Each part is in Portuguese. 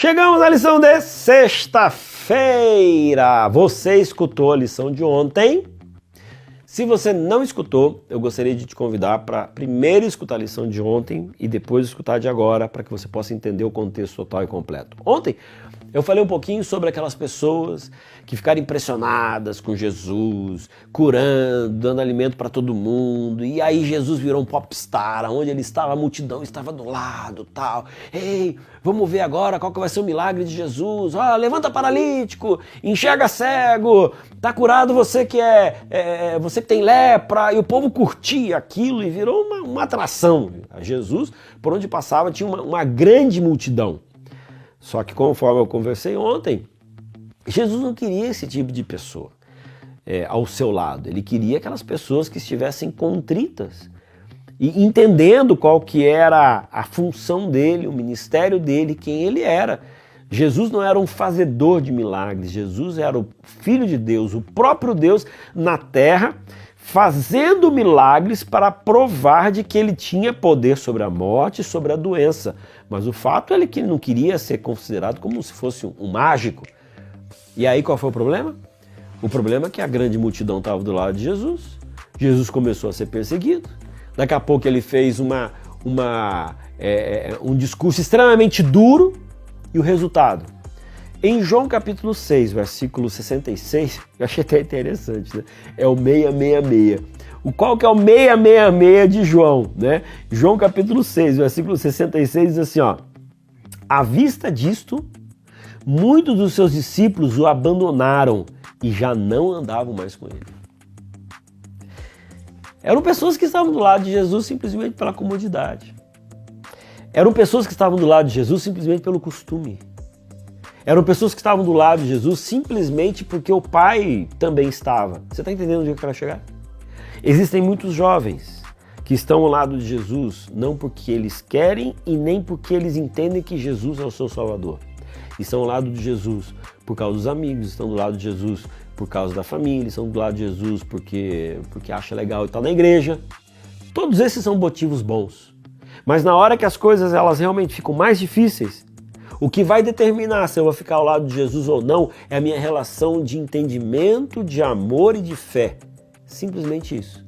Chegamos à lição de sexta-feira. Você escutou a lição de ontem? Se você não escutou, eu gostaria de te convidar para primeiro escutar a lição de ontem e depois escutar de agora, para que você possa entender o contexto total e completo. Ontem eu falei um pouquinho sobre aquelas pessoas que ficaram impressionadas com Jesus, curando, dando alimento para todo mundo, e aí Jesus virou um popstar, onde ele estava, a multidão estava do lado, tal. Ei, vamos ver agora qual que vai ser o milagre de Jesus. Levanta paralítico, enxerga cego, tá curado você que você que tem lepra, e o povo curtia aquilo e virou uma atração. A Jesus, por onde passava, tinha uma grande multidão. Só que conforme eu conversei ontem, Jesus não queria esse tipo de pessoa ao seu lado. Ele queria aquelas pessoas que estivessem contritas e entendendo qual que era a função dele, o ministério dele, quem ele era. Jesus não era um fazedor de milagres, Jesus era o Filho de Deus, o próprio Deus na terra, fazendo milagres para provar de que ele tinha poder sobre a morte e sobre a doença. Mas o fato é que ele não queria ser considerado como se fosse um mágico. E aí qual foi o problema? O problema é que a grande multidão estava do lado de Jesus. Jesus começou a ser perseguido. Daqui a pouco ele fez um discurso extremamente duro. E o resultado? Em João capítulo 6, versículo 66, eu achei até interessante, né? É o 666. Qual que é o 666 de João, né? João capítulo 6, versículo 66 diz assim, ó: à vista disto, muitos dos seus discípulos o abandonaram e já não andavam mais com ele. Eram pessoas que estavam do lado de Jesus simplesmente pela comodidade. Eram pessoas que estavam do lado de Jesus simplesmente pelo costume. Eram pessoas que estavam do lado de Jesus simplesmente porque o Pai também estava. Você está entendendo onde eu quero chegar? Existem muitos jovens que estão ao lado de Jesus não porque eles querem e nem porque eles entendem que Jesus é o seu Salvador. Estão ao lado de Jesus por causa dos amigos, estão do lado de Jesus por causa da família, estão do lado de Jesus porque acha legal estar na igreja. Todos esses são motivos bons. Mas na hora que as coisas elas realmente ficam mais difíceis, o que vai determinar se eu vou ficar ao lado de Jesus ou não é a minha relação de entendimento, de amor e de fé. Simplesmente isso.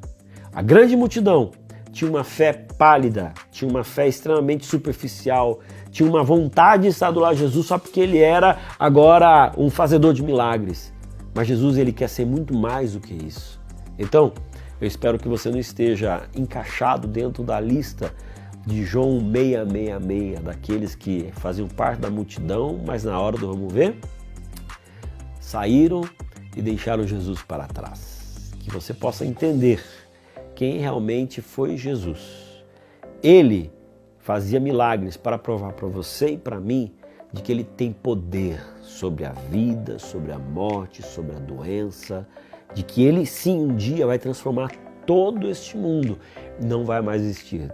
A grande multidão tinha uma fé pálida, tinha uma fé extremamente superficial, tinha uma vontade de estar do lado de Jesus só porque ele era agora um fazedor de milagres. Mas Jesus, ele quer ser muito mais do que isso. Então, eu espero que você não esteja encaixado dentro da lista de João 666, daqueles que faziam parte da multidão, mas na hora do vamos ver, saíram e deixaram Jesus para trás. Que você possa entender quem realmente foi Jesus. Ele fazia milagres para provar para você e para mim de que ele tem poder sobre a vida, sobre a morte, sobre a doença, de que ele sim um dia vai transformar todo este mundo. Não vai mais existir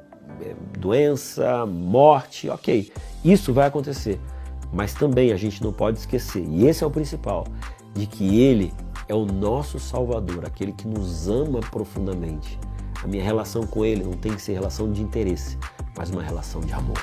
doença, morte, ok, isso vai acontecer, mas também a gente não pode esquecer, e esse é o principal, de que ele é o nosso Salvador, aquele que nos ama profundamente. A minha relação com ele não tem que ser relação de interesse, mas uma relação de amor.